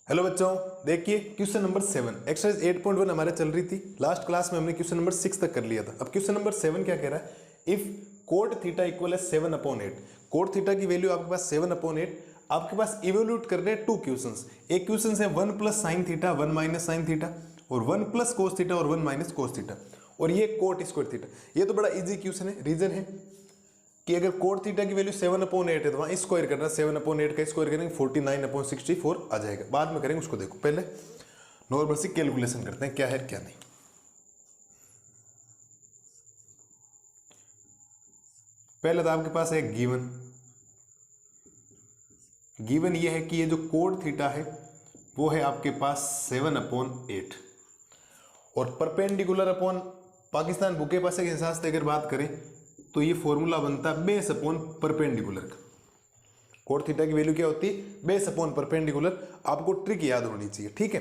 Hello बच्चों, देखिए question number 7 exercise 8.1 हमारे चल रही थी। लास्ट क्लास में हमने क्वेश्चन नंबर 6 तक कर लिया था। अब क्वेश्चन नंबर 7 क्या कह रहा है, इफ कोट थीटा इक्वल है 7/8। कोट थीटा की वैल्यू आपके पास 7/8। आपके पास इवेल्यूट करने हैं 2 क्वेश्चंस। एक क्वेश्चन है 1 plus sine theta 1 minus sine theta, और 1 प्लस कोस थीटा और 1 माइनस कोस थीटा, और ये कोट स्क्वायर थीटा। ये तो बड़ा इजी क्वेश्चन है। रीजन है कि अगर कोट थीटा की वैल्यू 7/8 है तो वहां स्क्वायर करना, 7/8 का स्क्वायर करेंगे 49/64 आ जाएगा। बाद में करेंगे उसको। देखो पहले नॉर्मल सी कैलकुलेशन करते हैं क्या है क्या नहीं। पहले तो आपके पास है गिवन ये है कि ये जो कोट थीटा है वो है आपके पास 7/8, और परपेंडिकुलर अपॉन पाकिस्तान बुक के पास के हिसाब से अगर बात करें तो ये फॉर्मूला बनता है बेस अपॉन परपेंडिकुलर का। कोट थीटा की वैल्यू क्या होती है, बेस अपॉन परपेंडिकुलर। आपको ट्रिक याद होनी चाहिए, ठीक है।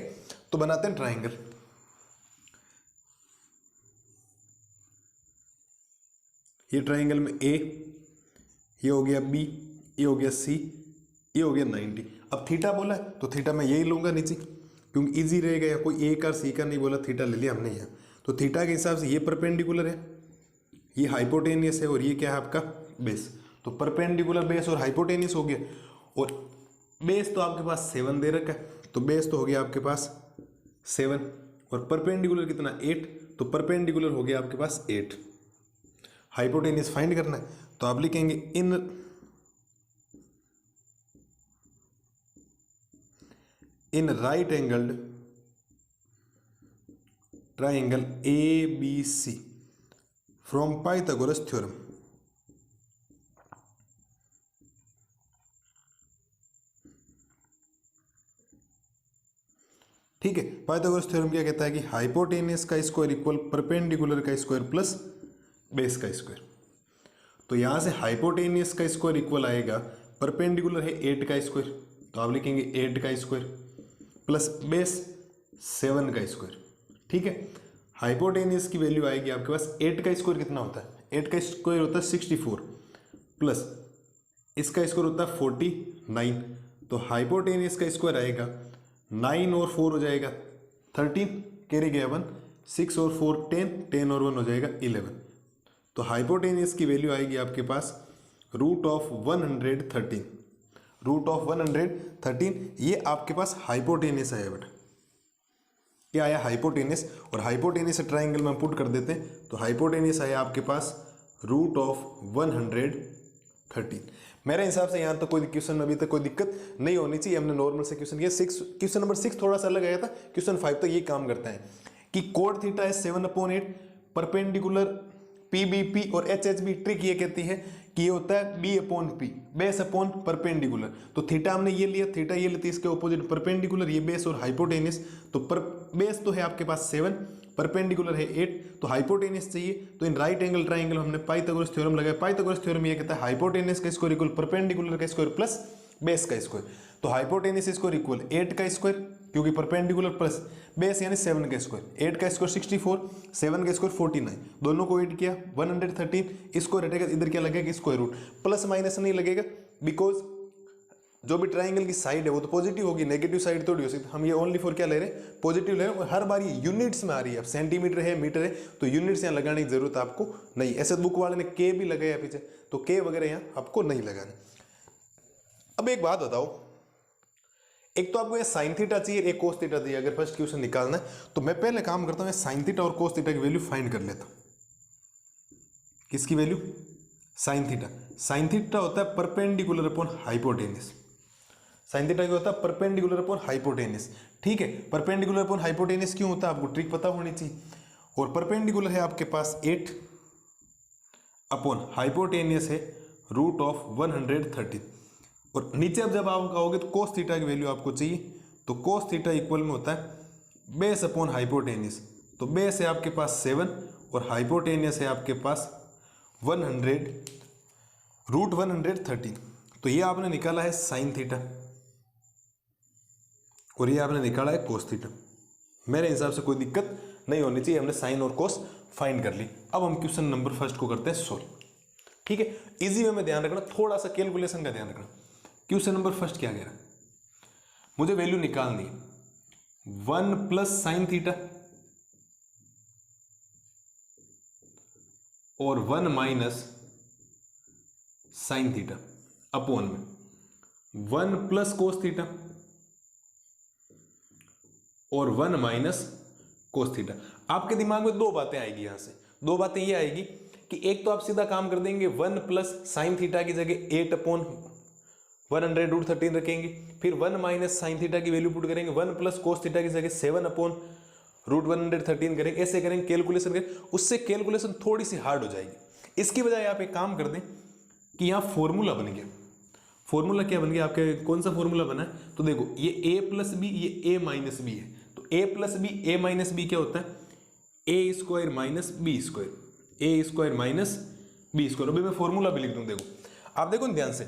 तो बनाते हैं ट्राइंगल। ये ट्राइंगल में ए, ये हो गया बी, ये हो गया सी, ये हो गया 90। अब थीटा बोला है तो थीटा मैं यही लूंगा नीचे, क्योंकि इजी रहेगा। या कोई ए का सी का नहीं बोला, थीटा ले लिया हमने यहाँ। तो थीटा के हिसाब से ये परपेंडिकुलर है, ये हाइपोटेनियस है, और ये क्या है आपका बेस। तो परपेंडिकुलर बेस और हाइपोटेनियस हो गया। और बेस तो आपके पास 7 दे रखा है, तो बेस तो हो गया आपके पास 7, और परपेंडिकुलर कितना 8, तो परपेंडिकुलर हो गया आपके पास 8। हाइपोटेनियस फाइंड करना है तो आप लिखेंगे in right angled triangle ABC from Pythagoras theorem. ठीक है, पाइथागोरस थ्योरम क्या कहता है कि हाइपोटेनियस का स्क्वायर इक्वल परपेंडिकुलर का स्क्वायर प्लस बेस का स्क्वायर। तो यहां से हाइपोटेनियस का स्क्वायर इक्वल आएगा, परपेंडिकुलर है 8 का स्क्वायर, तो आप लिखेंगे 8 का स्क्वायर प्लस बेस 7 का स्क्वायर। ठीक है, हाइपोटेनियस की वैल्यू आएगी आपके पास 8 का स्क्वायर कितना होता है, 8 का स्क्वायर होता है 64, प्लस इसका स्क्वायर होता है 49। तो हाइपोटेनियस का स्क्वायर आएगा 9 और 4 हो जाएगा 13, कैरी गया 1, 6 और 4 10, 10 और 1 हो जाएगा 11। तो हाइपोटेनियस की वैल्यू आएगी आपके पास √113। √113 ये आपके पास हाइपोटेनियस आया बेटा। क्या आया, हाइपोटेनियस। और हाइपोटेनियस ट्राइंगल में पुट कर देते हैं तो हाइपोटेनियस आया आपके पास √113। मेरे हिसाब से यहाँ तो कोई क्वेश्चन में अभी तक कोई दिक्कत नहीं होनी चाहिए। हमने नॉर्मल से क्वेश्चन किया। क्वेश्चन नंबर 6 थोड़ा सा अलग आया था। क्वेश्चन 5 तो ये काम करता है कि कोट थीटा है 7/8, परपेंडिकुलर PBP और HHB। ट्रिक ये कहती है कि ये होता है B/P, बेस अपॉन परपेंडिकुलर। तो थीटा हमने ये लिया, थीटा ये लेती है, इसके ऑपोजिट परपेंडिकुलर, ये बेस और हाइपोटेनियस। तो बेस तो है आपके पास 7, परपेंडिकुलर है 8, तो हाइपोटेनियस चाहिए। तो इन राइट एंगल ट्राइंगल हमने पाइथागोरस थ्योरम लगाया। पाइथागोरस थ्योरम ये कहता है हाइपोटेनियस का स्क्वायर इक्वल परपेंडिकुलर का स्क्वायर प्लस बेस का स्क्वायर। तो हाइपोटेनियस स्क्वायर इक्वल 8 का स्क्वायर, क्योंकि परपेंडिकुलर प्लस बेस यानी 7 का स्क्वायर। 8 का स्क्वायर 64, 7 का स्क्वायर 49, दोनों को ऐड किया 113। इसको रटेगा इधर क्या लगेगा, स्क्वायर रूट। प्लस माइनस नहीं लगेगा, बिकॉज जो भी ट्राइंगल की साइड है वो तो पॉजिटिव होगी, नेगेटिव साइड थोड़ी हो सकती। हम ये ओनली फॉर क्या ले रहे हैं, पॉजिटिव ले रहे हैं। और हर बार ये यूनिट्स में आ रही है। अब सेंटीमीटर है, मीटर है, तो यूनिट्स यहाँ लगाने की जरूरत आपको नहीं। ऐसे बुक वाले ने के भी लगाया पीछे, तो के वगैरह यहाँ आपको नहीं लगाने। अब एक बात बताओ, एक तो आपको ये साइन थीटा चाहिए, एक कोस थीटा चाहिए। अगर फर्स्ट क्वेश्चन निकालना है तो मैं पहले काम करता हूं, साइन थीटा और कोस थीटा की वैल्यू फाइंड कर लेता हूं। किसकी value, sine theta. Sine theta होता है perpendicular upon hypotenuse. Sine theta क्या होता है, परपेंडिकुलर अपॉन हाइपोटेनियस। ठीक है, परपेंडिकुलर अपॉन हाइपोटेनियस क्यों होता है, आपको ट्रिक पता होनी चाहिए। और परपेंडिकुलर है आपके पास 8 अपॉन हाइपोटेनियस है √113। और नीचे अब जब आप कहोगे तो कोस थीटा की वैल्यू आपको चाहिए, तो कोस थीटा इक्वल में होता है बेस अपॉन हाइपोटेनियस। तो बेस है आपके पास 7 और हाइपोटेनियस है आपके पास 100 √113। तो ये आपने निकाला है साइन थीटा और ये आपने निकाला है कोस थीटा। मेरे हिसाब से कोई दिक्कत नहीं होनी चाहिए। हमने साइन और कोस फाइंड कर ली। अब हम क्वेश्चन नंबर फर्स्ट को करते हैं सोल्व। ठीक है, इजी वे में ध्यान रखना, थोड़ा सा कैलकुलेशन का ध्यान रखना। क्वेश्चन नंबर फर्स्ट क्या कह रहा है, मुझे वैल्यू निकालनी है 1 प्लस साइन थीटा और 1 माइनस साइन थीटा अपॉन में 1 प्लस कोस थीटा और 1 माइनस कोस थीटा। आपके दिमाग में दो बातें आएगी यहां से। दो बातें ये आएगी कि एक तो आप सीधा काम कर देंगे 1 प्लस साइन थीटा की जगह 8 अपॉन 100√13 रखेंगे, फिर 1 माइनस साइन थीटा की वैल्यू पुट करेंगे, 1 प्लस कोस थीटा की जगह 7 अपॉन √113 करेंगे। ऐसे करेंगे, कैलकुलेशन करें, उससे कैलकुलेशन थोड़ी सी हार्ड हो जाएगी। इसकी बजाय आप एक काम कर दें कि यहाँ फॉर्मूला बन गया। फॉर्मूला क्या बन गया आपके, कौन सा फॉर्मूला बना है? तो देखो ये a प्लस बी, ये a माइनस बी है। तो a plus B, a minus B क्या होता है? A square minus B square, A square minus B square. अभी मैं फॉर्मूला भी लिख दूं। देखो आप देखो ध्यान से,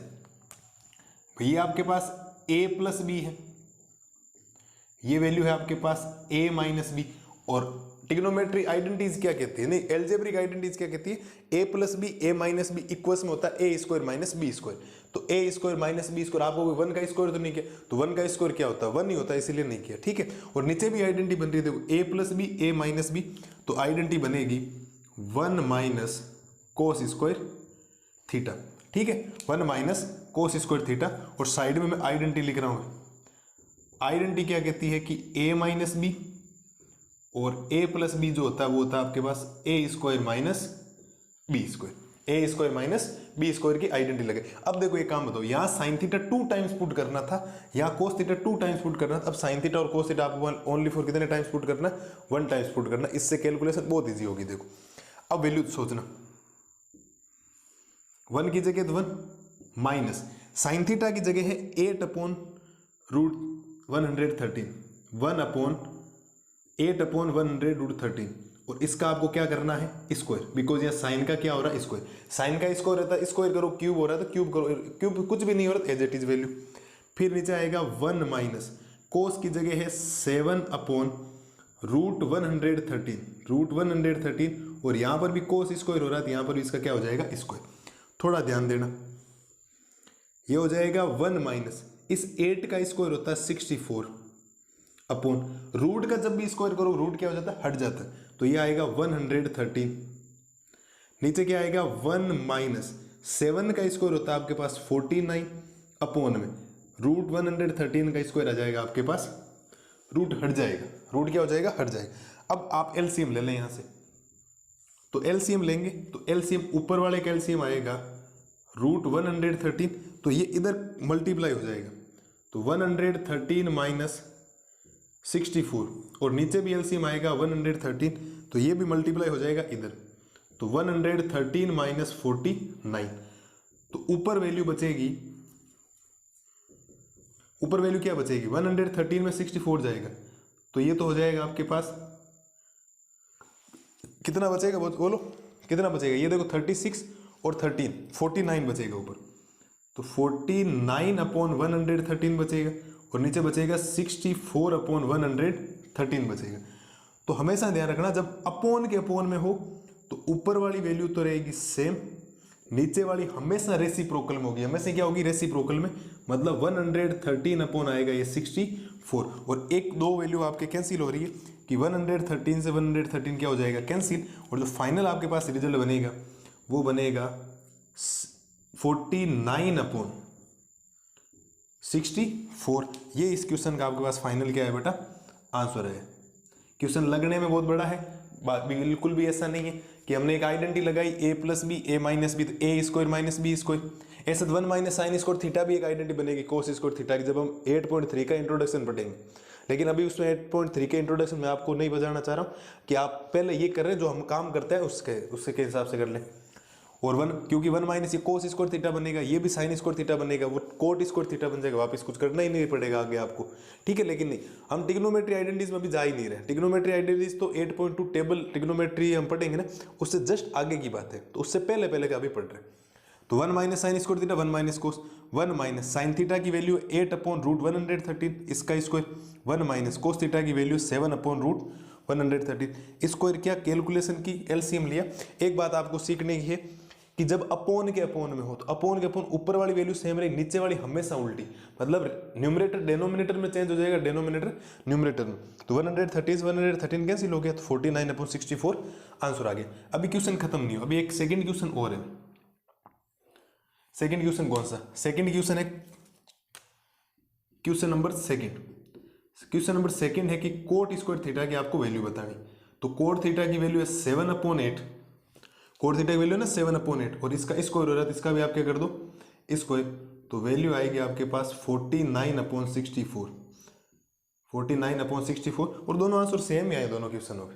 भैया आपके पास a प्लस बी है, ये वैल्यू है आपके पास a माइनस बी। और ट्रिग्नोमेट्री आइडेंटिटीज क्या कहती है, नहीं एल्जेब्रिक आइडेंटिटीज क्या कहती है? a plus B, a minus B equals में होता है a square minus B square. तो a square minus B square, आपको 1 का स्क्वायर तो नहीं किया, तो 1 का स्क्वायर क्या होता है? 1 ही होता है, इसीलिए नहीं किया। ठीक है। और नीचे भी आइडेंटिटी बन रही है, देखो a plus B, a minus B, तो आइडेंटिटी बनेगी 1 माइनस कोस स्क्वायर थीटा। ठीक है, 1 माइनस कोस स्क्वायर थीटा। और साइड में मैं आइडेंटिटी लिख रहा हूं। आइडेंटिटी क्या कहती है कि a माइनस बी और a प्लस बी जो होता है वो होता है आपके पास a square minus B square, a square minus B square की आइडेंटिटी लगे। अब देखो एक काम बताओ, यहाँ साइन थीटा 2 टाइम्स पुट करना था, यहाँ कोस थीटा 2 टाइम्स पुट करना था। अब साइन थीटा और कोस थीटा आपको ओनली फॉर कितने टाइम्स पुट करना? 1 टाइम्स पुट करना। इससे कैलकुलेशन बहुत ईजी होगी। देखो अब वैल्यू सोचना, 1 की जगह तो 1 माइनस साइन थीटा की जगह है 8 अपॉन √113, 1 अपॉन 8 अपॉन 100√13। और इसका आपको क्या करना है? स्क्वायर, बिकॉज यहाँ साइन का क्या हो रहा है? स्क्वायर। साइन का स्क्वायर रहता है, स्क्वायर करो, क्यूब हो रहा है तो क्यूब करो, क्यूब कुछ भी नहीं हो रहा, एज इट इज वैल्यू। फिर नीचे आएगा 1 माइनस कोस की जगह है 7 अपॉन √113, और यहाँ पर भी कोस स्क्वायर हो रहा है, तो यहाँ पर भी इसका क्या हो जाएगा? स्क्वायर। थोड़ा ध्यान देना, ये हो जाएगा 1 माइनस इस 8 का स्क्वायर होता है 64 अपॉन रूट का जब भी स्क्वायर करो रूट क्या हो जाता है? हट जाता है। तो ये आएगा 113। नीचे क्या आएगा? 1 माइनस 7 का स्क्वायर होता है आपके पास 49 अपॉन में √113 का स्क्वायर आ जाएगा आपके पास, रूट हट जाएगा, रूट क्या हो जाएगा? हट जाएगा। अब आप एलसीएम ले लें यहां से, तो एलसीएम लेंगे तो एलसीएम ऊपर वाले का एलसीएम आएगा √113, तो ये इधर मल्टीप्लाई हो जाएगा, तो 113 माइनस 64, और नीचे भी एलसीएम आएगा 113, तो ये भी मल्टीप्लाई हो जाएगा इधर, तो 113 माइनस 49। तो ऊपर वैल्यू बचेगी, ऊपर वैल्यू क्या बचेगी? 113 में 64 जाएगा, तो ये तो हो जाएगा आपके पास कितना बचेगा? बोलो कितना बचेगा? ये देखो 36 और 13, 49 बचेगा ऊपर, तो 49 अपॉन 113 बचेगा, और नीचे बचेगा 64 अपॉन 113 बचेगा। तो हमेशा ध्यान रखना, जब अपॉन के अपॉन में हो तो ऊपर वाली वैल्यू तो रहेगी सेम, नीचे वाली हमेशा रेसिप्रोकल में होगी। हमेशा क्या होगी? रेसिप्रोकल में, मतलब 113 अपॉन आएगा ये 64, और एक दो वैल्यू आपके कैंसिल हो रही है कि 113 से 113 क्या हो जाएगा? कैंसिल। और जो फाइनल आपके पास रिजल्ट बनेगा वो बनेगा 49 अपॉन 64। ये इस क्वेश्चन का आपके पास फाइनल क्या है बेटा? आंसर है। क्वेश्चन लगने में बहुत बड़ा है, बात बिल्कुल भी ऐसा नहीं है कि हमने एक आइडेंटिटी लगाई a plus B, a minus B, तो a square minus B square. ऐसे 1 माइनस साइन स्क्वायर थीटा भी एक आइडेंटिटी बनेगी कोस स्क्वायर थीटा की, जब हम 8.3 का इंट्रोडक्शन पढ़ेंगे। लेकिन अभी उसमें 8.3 के इंट्रोडक्शन में आपको नहीं बताना चाह रहा हूँ कि आप पहले ये कर रहे हैं जो हम काम करते हैं उसके के हिसाब से कर लें। और 1, क्योंकि 1 माइनस ये कोस स्क्वायर थीटा बनेगा, ये भी साइन स्क्वायर थीटा बनेगा, वो कोट स्क्वायर थीटा बन जाएगा, वापस कुछ करना ही नहीं पड़ेगा आगे आपको। ठीक है, लेकिन नहीं, हम ट्रिग्नोमेट्री आइडेंटिटीज में भी जा ही नहीं रहे। ट्रिग्नोमेट्री आइडेंटिटीज तो 8.2 टेबल ट्रिग्नोमेट्री हम पढ़ेंगे ना, उससे जस्ट आगे की बात है, तो उससे पहले पहले का अभी पढ़ रहे हैं। तो 1 minus sine square theta, 1 minus कोस, 1 माइनस साइन थीटा की वैल्यू 8 अपॉन √113 इसका स्क्वायर, 1 माइनस कोस थीटा की वैल्यू 7 अपॉन √113 स्क्वायर। क्या कैलकुलेशन की? एलसीएम लिया। एक बात आपको सीखने की है कि जब अपोन के अपोन में हो तो अपोन के अपोन ऊपर वाली वैल्यू सेम रहेगी, नीचे वाली हमेशा उल्टी, मतलब न्यूमरेटर डेनोमिनेटर में चेंज हो जाएगा, डेनोमिनेटर न्यूमरेटर में। तो 130 से 113 कैंसिल हो गया, तो 49/64 आंसर आ गया। अभी क्वेश्चन खत्म नहीं हो, अभी एक सेकंड क्वेश्चन और है। सेकंड क्वेश्चन कौन सा? सेकंड क्वेश्चन है question number second. Question number second है कि कोट स्क्वायर थीटा की आपको वैल्यू बतानी। तो कोट थीटा की वैल्यू है 7/8, कोट थीटा की वैल्यू है ना 7/8, और इसका स्क्वायर हो रहा है तो इसका भी आप क्या कर दो स्क्वायर, तो वैल्यू आएगी आपके पास 49/64, 49/64, और दोनों आंसर सेम ही आए दोनों क्वेश्चनों के,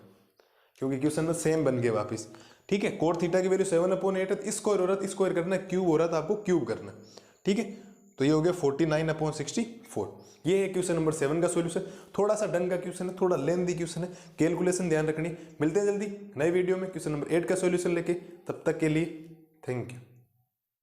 क्योंकि क्वेश्चन में सेम बन गए वापस। ठीक है, कोट थीटा की वैल्यू 7/8 है, स्क्वायर हो रहा था, स्क्वायर करना, क्यूब हो रहा था आपको क्यूब करना। ठीक है, तो ये हो गया 49/64। ये है क्वेश्चन नंबर 7 का सॉल्यूशन। थोड़ा सा ढंग का क्वेश्चन है, थोड़ा लेंथी क्वेश्चन है, कैलकुलेशन ध्यान रखनी। मिलते हैं जल्दी नए वीडियो में क्वेश्चन नंबर 8 का सॉल्यूशन लेके, तब तक के लिए थैंक यू।